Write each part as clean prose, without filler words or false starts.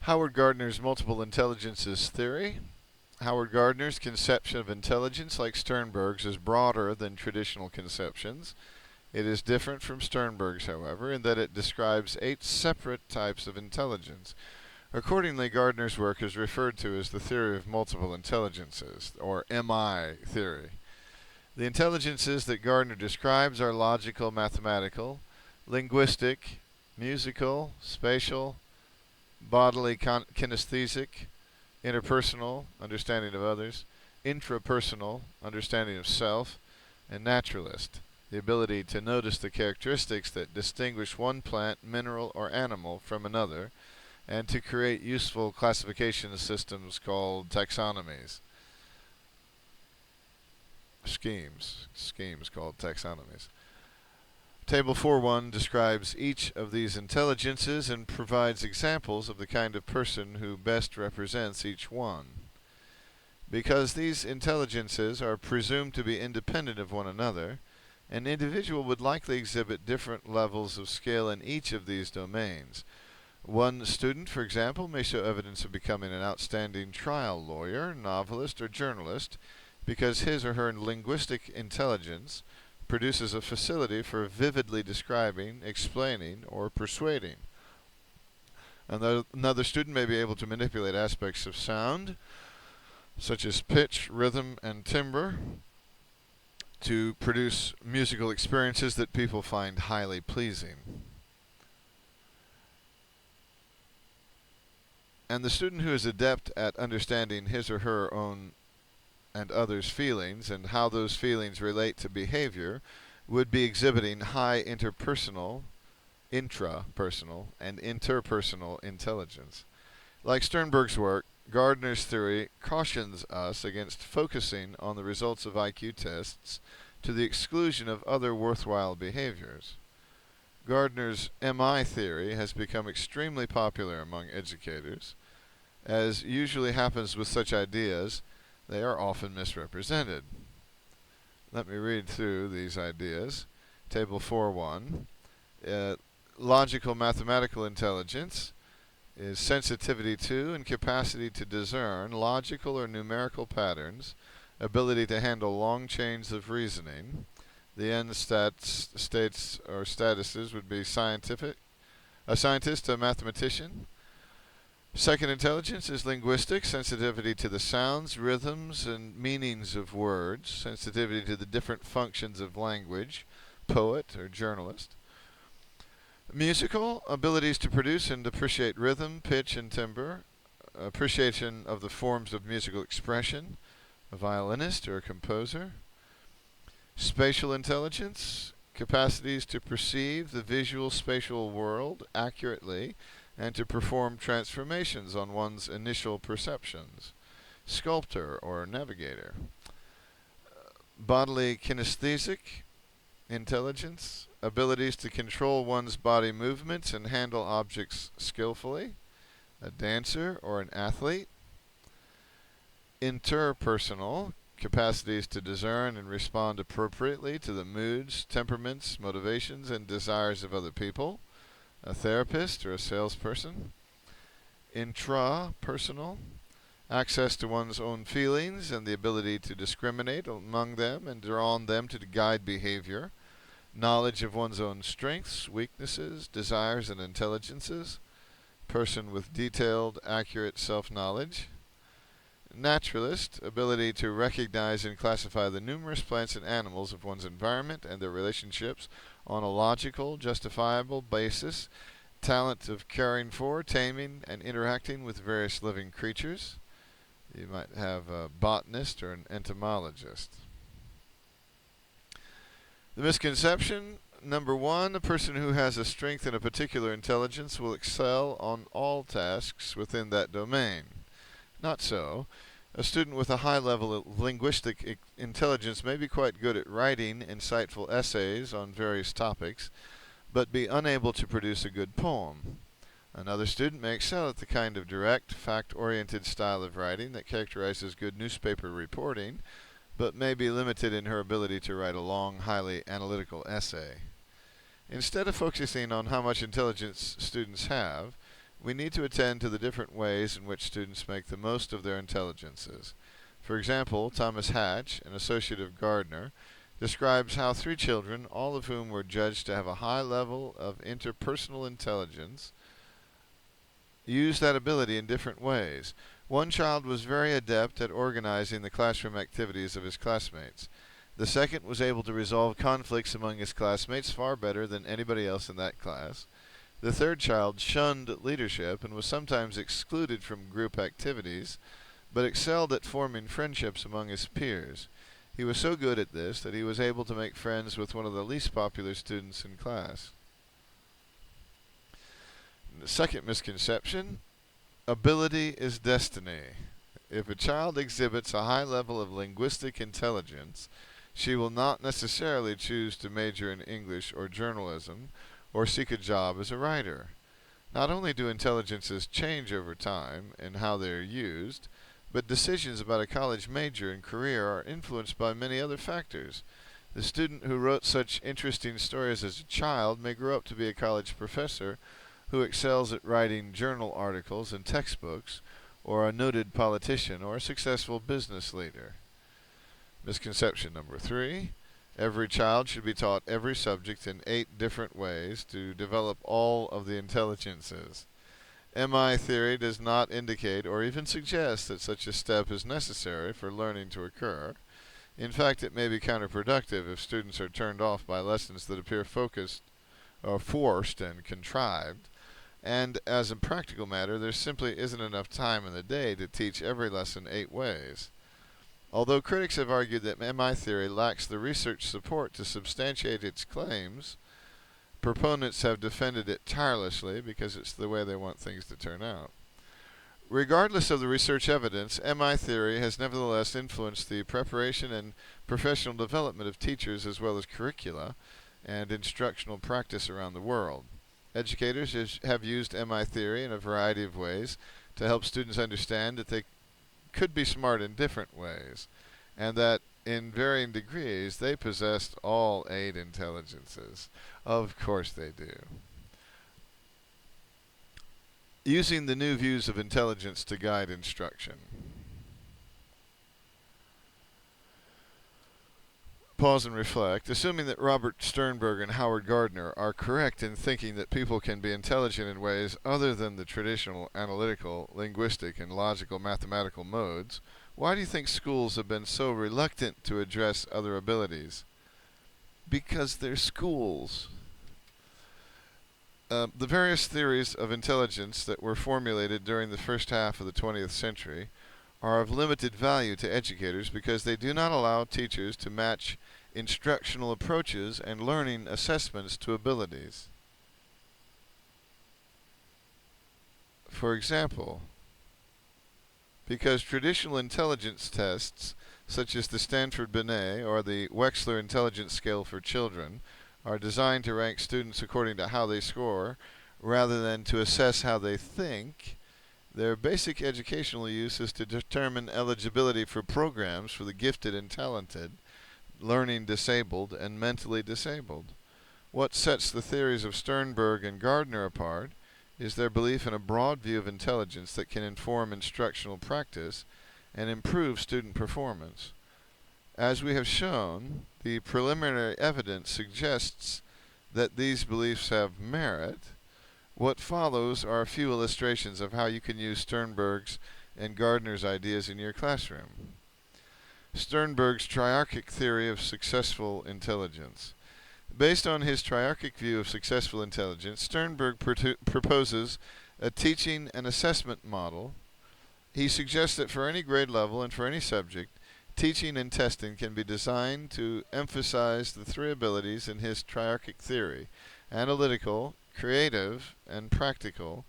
Howard Gardner's multiple intelligences theory. Howard Gardner's conception of intelligence, like Sternberg's, is broader than traditional conceptions. It is different from Sternberg's, however, in that it describes 8 separate types of intelligence. Accordingly, Gardner's work is referred to as the theory of multiple intelligences, or MI theory. The intelligences that Gardner describes are logical, mathematical, linguistic, musical, spatial, bodily kinesthetic, interpersonal, understanding of others, intrapersonal, understanding of self, and naturalist, the ability to notice the characteristics that distinguish one plant, mineral, or animal from another, and to create useful classification systems called taxonomies. Schemes called taxonomies. Table 4.1 describes each of these intelligences and provides examples of the kind of person who best represents each one. Because these intelligences are presumed to be independent of one another, an individual would likely exhibit different levels of skill in each of these domains. One student, for example, may show evidence of becoming an outstanding trial lawyer, novelist, or journalist because his or her linguistic intelligence produces a facility for vividly describing, explaining, or persuading. Another student may be able to manipulate aspects of sound, such as pitch, rhythm, and timbre, to produce musical experiences that people find highly pleasing. And the student who is adept at understanding his or her own and others' feelings and how those feelings relate to behavior would be exhibiting high intrapersonal, and interpersonal intelligence. Like Sternberg's work, Gardner's theory cautions us against focusing on the results of IQ tests to the exclusion of other worthwhile behaviors. Gardner's MI theory has become extremely popular among educators. As usually happens with such ideas, they are often misrepresented. Let me read through these ideas. Table 4.1. Logical mathematical intelligence is sensitivity to and capacity to discern logical or numerical patterns, ability to handle long chains of reasoning. The end states or statuses would be a scientist, a mathematician. Second intelligence is linguistic, sensitivity to the sounds, rhythms, and meanings of words, sensitivity to the different functions of language, poet or journalist. Musical, abilities to produce and appreciate rhythm, pitch, and timbre, appreciation of the forms of musical expression, a violinist or a composer. Spatial intelligence, capacities to perceive the visual spatial world accurately and to perform transformations on one's initial perceptions. Sculptor or navigator. Bodily kinesthetic intelligence, abilities to control one's body movements and handle objects skillfully. A dancer or an athlete. Interpersonal, capacities to discern and respond appropriately to the moods, temperaments, motivations, and desires of other people. A therapist or a salesperson. Intrapersonal, access to one's own feelings and the ability to discriminate among them and draw on them to guide behavior. Knowledge of one's own strengths, weaknesses, desires, and intelligences. Person with detailed, accurate self-knowledge. Naturalist, ability to recognize and classify the numerous plants and animals of one's environment and their relationships on a logical, justifiable basis. Talent of caring for, taming, and interacting with various living creatures. You might have a botanist or an entomologist. The misconception, number 1, a person who has a strength in a particular intelligence will excel on all tasks within that domain. Not so. A student with a high level of linguistic intelligence may be quite good at writing insightful essays on various topics, but be unable to produce a good poem. Another student may excel at the kind of direct, fact-oriented style of writing that characterizes good newspaper reporting, but may be limited in her ability to write a long, highly analytical essay. Instead of focusing on how much intelligence students have, we need to attend to the different ways in which students make the most of their intelligences. For example, Thomas Hatch, an associate of Gardner, describes how 3 children, all of whom were judged to have a high level of interpersonal intelligence, used that ability in different ways. One child was very adept at organizing the classroom activities of his classmates. The second was able to resolve conflicts among his classmates far better than anybody else in that class. The third child shunned leadership and was sometimes excluded from group activities, but excelled at forming friendships among his peers. He was so good at this that he was able to make friends with one of the least popular students in class. The second misconception, ability is destiny. If a child exhibits a high level of linguistic intelligence, she will not necessarily choose to major in English or journalism or seek a job as a writer. Not only do intelligences change over time and how they are used, but decisions about a college major and career are influenced by many other factors. The student who wrote such interesting stories as a child may grow up to be a college professor who excels at writing journal articles and textbooks, or a noted politician or a successful business leader. Misconception number 3. Every child should be taught every subject in 8 different ways to develop all of the intelligences. MI theory does not indicate or even suggest that such a step is necessary for learning to occur. In fact, it may be counterproductive if students are turned off by lessons that appear focused or forced and contrived. And as a practical matter, there simply isn't enough time in the day to teach every lesson 8 ways. Although critics have argued that MI theory lacks the research support to substantiate its claims, proponents have defended it tirelessly because it's the way they want things to turn out. Regardless of the research evidence, MI theory has nevertheless influenced the preparation and professional development of teachers as well as curricula and instructional practice around the world. Educators have used MI theory in a variety of ways to help students understand that they could be smart in different ways, and that in varying degrees they possessed all 8 intelligences. Of course they do. Using the new views of intelligence to guide instruction. Pause and reflect. Assuming that Robert Sternberg and Howard Gardner are correct in thinking that people can be intelligent in ways other than the traditional analytical, linguistic, and logical mathematical modes, why do you think schools have been so reluctant to address other abilities? Because they're schools. The various theories of intelligence that were formulated during the first half of the 20th century are of limited value to educators because they do not allow teachers to match instructional approaches and learning assessments to abilities. For example, because traditional intelligence tests, such as the Stanford-Binet or the Wechsler Intelligence Scale for Children, are designed to rank students according to how they score, rather than to assess how they think, their basic educational use is to determine eligibility for programs for the gifted and talented, learning disabled, and mentally disabled. What sets the theories of Sternberg and Gardner apart is their belief in a broad view of intelligence that can inform instructional practice and improve student performance. As we have shown, the preliminary evidence suggests that these beliefs have merit. What follows are a few illustrations of how you can use Sternberg's and Gardner's ideas in your classroom. Sternberg's triarchic theory of successful intelligence. Based on his triarchic view of successful intelligence, Sternberg proposes a teaching and assessment model. He suggests that for any grade level and for any subject, teaching and testing can be designed to emphasize the 3 abilities in his triarchic theory: analytical, creative, and practical,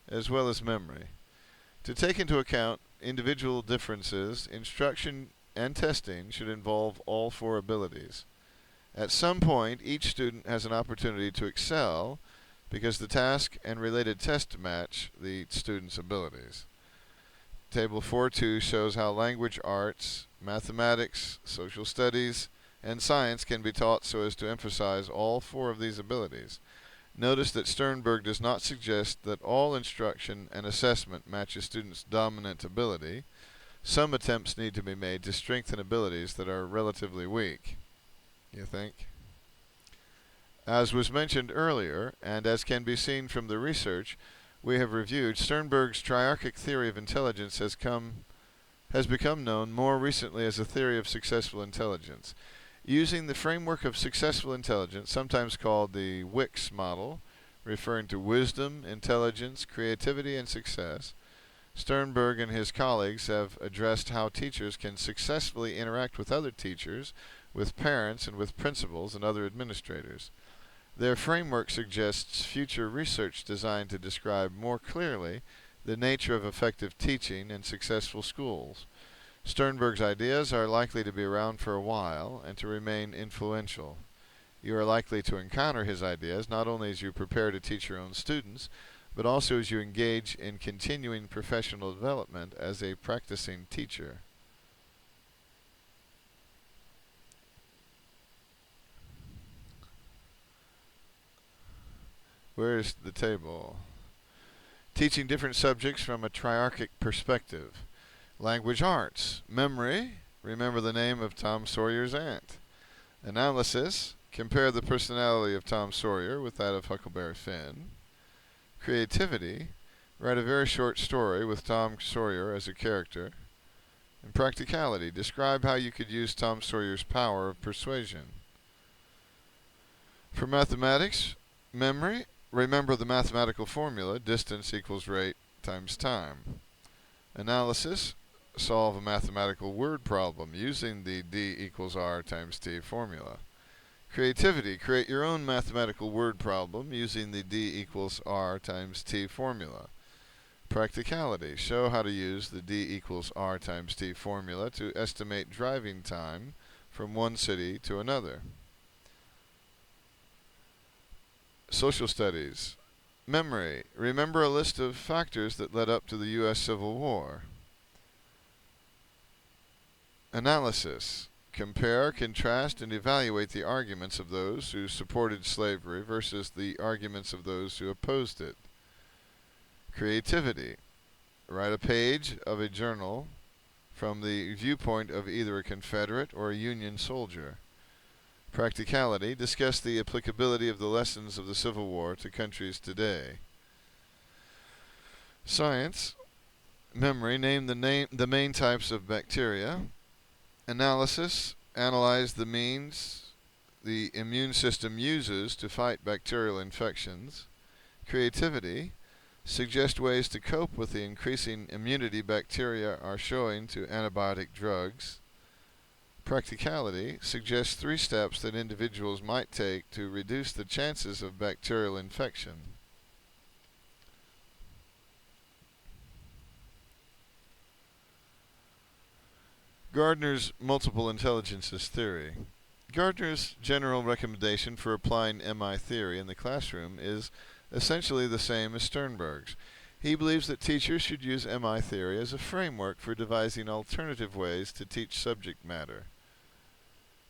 as well as memory. To take into account individual differences, instruction and testing should involve all 4 abilities. At some point, each student has an opportunity to excel because the task and related test match the student's abilities. Table 4.2 shows how language arts, mathematics, social studies, and science can be taught so as to emphasize all 4 of these abilities. Notice that Sternberg does not suggest that all instruction and assessment match a student's dominant ability. Some attempts need to be made to strengthen abilities that are relatively weak. You think? As was mentioned earlier, and as can be seen from the research we have reviewed, Sternberg's triarchic theory of intelligence has become known more recently as a theory of successful intelligence. Using the framework of successful intelligence, sometimes called the WIX model, referring to wisdom, intelligence, creativity, and success, Sternberg and his colleagues have addressed how teachers can successfully interact with other teachers, with parents, and with principals and other administrators. Their framework suggests future research designed to describe more clearly the nature of effective teaching in successful schools. Sternberg's ideas are likely to be around for a while and to remain influential. You are likely to encounter his ideas not only as you prepare to teach your own students, but also as you engage in continuing professional development as a practicing teacher. Where's the table? Teaching different subjects from a triarchic perspective. Language arts. Memory. Remember the name of Tom Sawyer's aunt. Analysis. Compare the personality of Tom Sawyer with that of Huckleberry Finn. Creativity. Write a very short story with Tom Sawyer as a character. And practicality. Describe how you could use Tom Sawyer's power of persuasion. For mathematics, memory. Remember the mathematical formula, distance equals rate times time. Analysis, solve a mathematical word problem using the D equals R times T formula. Creativity, create your own mathematical word problem using the D equals R times T formula. Practicality, show how to use the D equals R times T formula to estimate driving time from one city to another. Social studies. Memory. Remember a list of factors that led up to the U.S. Civil War. Analysis. Compare, contrast, and evaluate the arguments of those who supported slavery versus the arguments of those who opposed it. Creativity. Write a page of a journal from the viewpoint of either a Confederate or a Union soldier. Practicality. Discuss the applicability of the lessons of the Civil War to countries today. Science. Memory. Name the main types of bacteria. Analysis. Analyze the means the immune system uses to fight bacterial infections. Creativity. Suggest ways to cope with the increasing immunity bacteria are showing to antibiotic drugs. Practicality suggests 3 steps that individuals might take to reduce the chances of bacterial infection. Gardner's multiple intelligences theory. Gardner's general recommendation for applying MI theory in the classroom is essentially the same as Sternberg's. He believes that teachers should use MI theory as a framework for devising alternative ways to teach subject matter.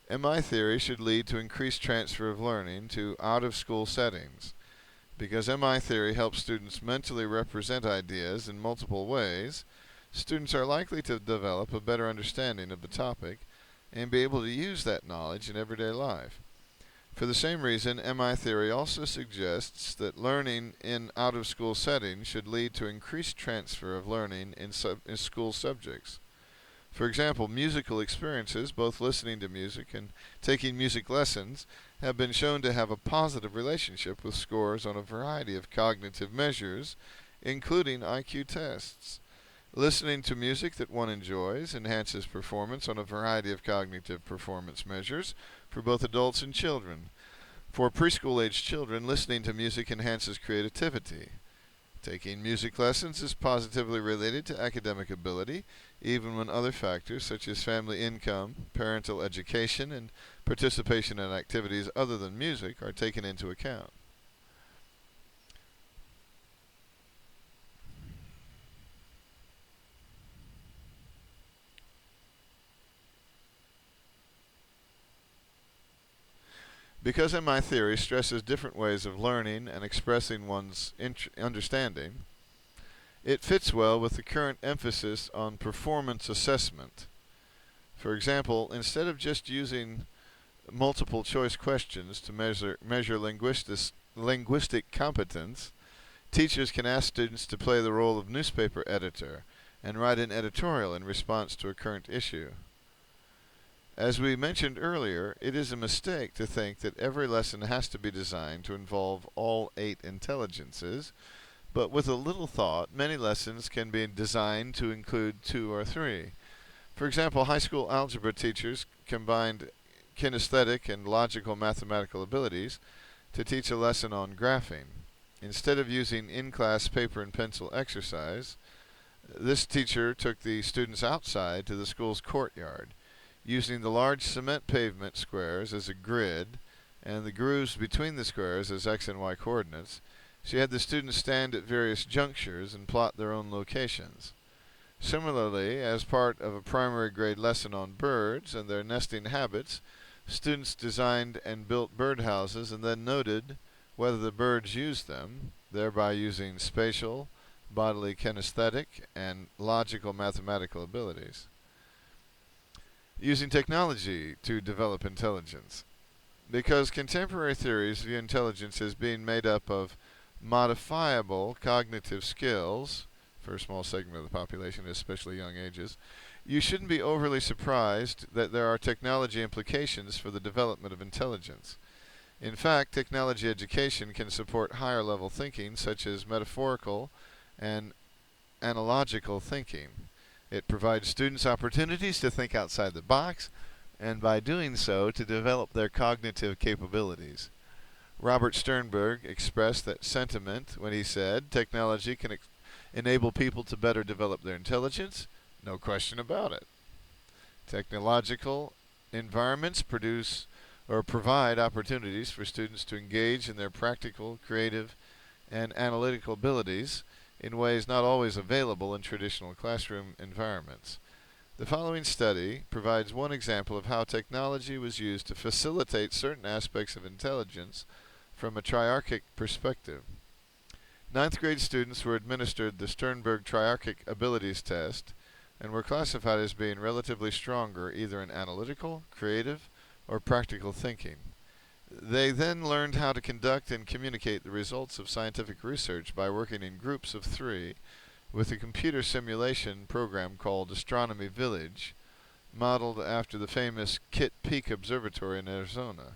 MI theory should lead to increased transfer of learning to out-of-school settings. Because MI theory helps students mentally represent ideas in multiple ways, students are likely to develop a better understanding of the topic and be able to use that knowledge in everyday life. For the same reason, MI theory also suggests that learning in out-of-school settings should lead to increased transfer of learning in school subjects. For example, musical experiences, both listening to music and taking music lessons, have been shown to have a positive relationship with scores on a variety of cognitive measures, including IQ tests. Listening to music that one enjoys enhances performance on a variety of cognitive performance measures for both adults and children. For preschool-aged children, listening to music enhances creativity. Taking music lessons is positively related to academic ability, even when other factors such as family income, parental education, and participation in activities other than music are taken into account. Because MI theory stresses different ways of learning and expressing one's understanding, it fits well with the current emphasis on performance assessment. For example, instead of just using multiple choice questions to measure linguistic competence, teachers can ask students to play the role of newspaper editor and write an editorial in response to a current issue. As we mentioned earlier, it is a mistake to think that every lesson has to be designed to involve all 8 intelligences, but with a little thought, many lessons can be designed to include 2 or 3. For example, high school algebra teachers combined kinesthetic and logical mathematical abilities to teach a lesson on graphing. Instead of using in-class paper and pencil exercise, this teacher took the students outside to the school's courtyard, using the large cement pavement squares as a grid and the grooves between the squares as x and y coordinates. She had the students stand at various junctures and plot their own locations. Similarly, as part of a primary grade lesson on birds and their nesting habits, students designed and built birdhouses and then noted whether the birds used them, thereby using spatial, bodily kinesthetic, and logical mathematical abilities. Using technology to develop intelligence. Because contemporary theories view intelligence as being made up of modifiable cognitive skills for a small segment of the population, especially young ages, you shouldn't be overly surprised that there are technology implications for the development of intelligence. In fact, technology education can support higher level thinking, such as metaphorical and analogical thinking. It provides students opportunities to think outside the box, and by doing so, to develop their cognitive capabilities. Robert Sternberg expressed that sentiment when he said, technology can enable people to better develop their intelligence, no question about it. Technological environments produce or provide opportunities for students to engage in their practical, creative, and analytical abilities in ways not always available in traditional classroom environments. The following study provides one example of how technology was used to facilitate certain aspects of intelligence from a triarchic perspective. 9th grade students were administered the Sternberg Triarchic Abilities Test and were classified as being relatively stronger either in analytical, creative, or practical thinking. They then learned how to conduct and communicate the results of scientific research by working in groups of 3 with a computer simulation program called Astronomy Village, modeled after the famous Kitt Peak Observatory in Arizona.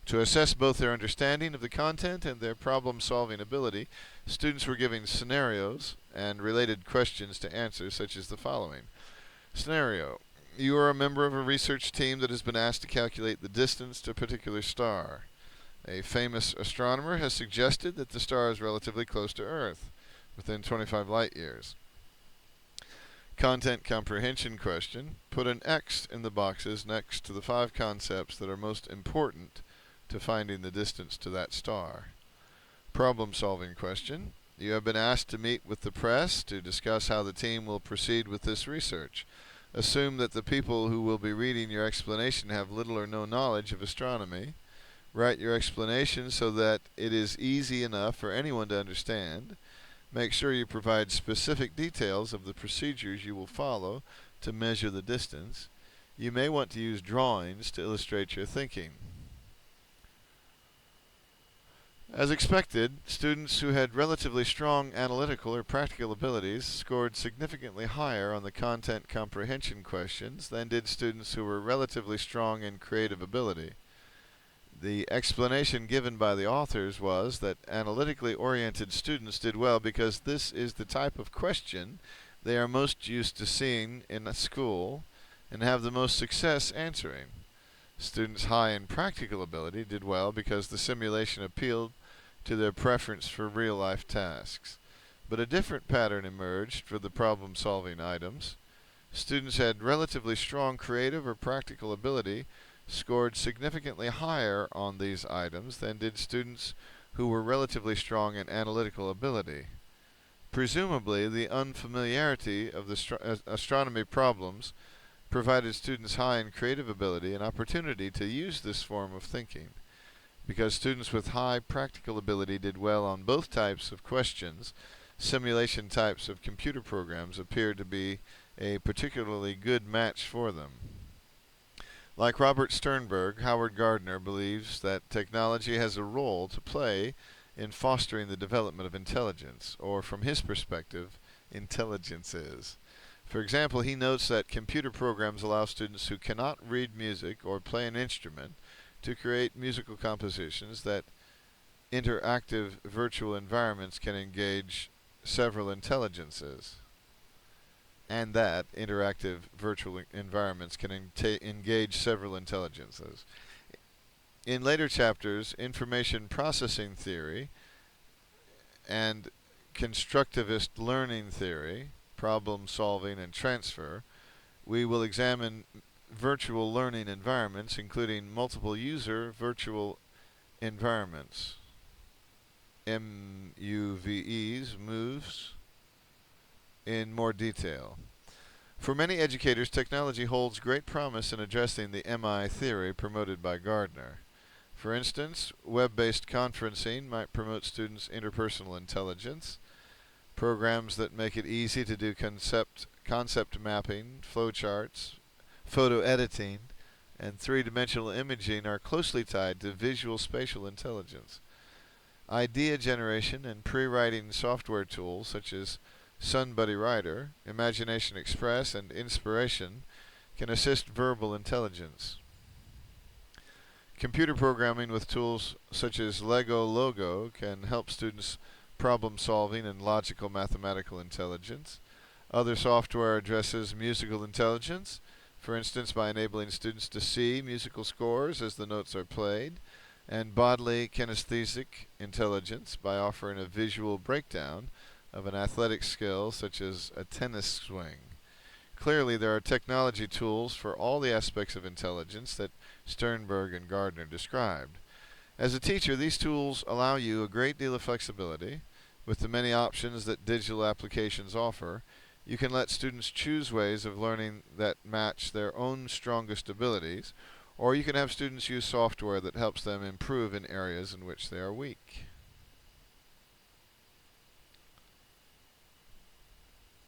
To assess both their understanding of the content and their problem-solving ability, students were given scenarios and related questions to answer, such as the following. Scenario: you are a member of a research team that has been asked to calculate the distance to a particular star. A famous astronomer has suggested that the star is relatively close to Earth, within 25 light years. Content comprehension question: put an X in the boxes next to the 5 concepts that are most important to finding the distance to that star. Problem-solving question: you have been asked to meet with the press to discuss how the team will proceed with this research. Assume that the people who will be reading your explanation have little or no knowledge of astronomy. Write your explanation so that it is easy enough for anyone to understand. Make sure you provide specific details of the procedures you will follow to measure the distance. You may want to use drawings to illustrate your thinking. As expected, students who had relatively strong analytical or practical abilities scored significantly higher on the content comprehension questions than did students who were relatively strong in creative ability. The explanation given by the authors was that analytically oriented students did well because this is the type of question they are most used to seeing in a school and have the most success answering. Students high in practical ability did well because the simulation appealed to their preference for real-life tasks. But a different pattern emerged for the problem-solving items. Students had relatively strong creative or practical ability scored significantly higher on these items than did students who were relatively strong in analytical ability. Presumably, the unfamiliarity of the astronomy problems provided students high in creative ability an opportunity to use this form of thinking. Because students with high practical ability did well on both types of questions, simulation types of computer programs appeared to be a particularly good match for them. Like Robert Sternberg, Howard Gardner believes that technology has a role to play in fostering the development of intelligence, or from his perspective, intelligence is. For example, he notes that computer programs allow students who cannot read music or play an instrument to create musical compositions that interactive virtual environments can engage several intelligences. And that interactive virtual environments can engage several intelligences. In later chapters, information processing theory and constructivist learning theory, problem solving and transfer, we will examine virtual learning environments, including multiple user virtual environments, MUVEs, in more detail. For many educators, technology holds great promise in addressing the MI theory promoted by Gardner. For instance, web-based conferencing might promote students' interpersonal intelligence. Programs that make it easy to do concept mapping, flowcharts, photo editing, and three-dimensional imaging are closely tied to visual spatial intelligence. Idea generation and pre-writing software tools such as SunBuddy Writer, Imagination Express, and Inspiration can assist verbal intelligence. Computer programming with tools such as Lego Logo can help students problem solving and logical mathematical intelligence. Other software addresses musical intelligence, for instance by enabling students to see musical scores as the notes are played, and bodily kinesthetic intelligence by offering a visual breakdown of an athletic skill such as a tennis swing. Clearly, there are technology tools for all the aspects of intelligence that Sternberg and Gardner described. As a teacher, these tools allow you a great deal of flexibility. With the many options that digital applications offer, you can let students choose ways of learning that match their own strongest abilities, or you can have students use software that helps them improve in areas in which they are weak.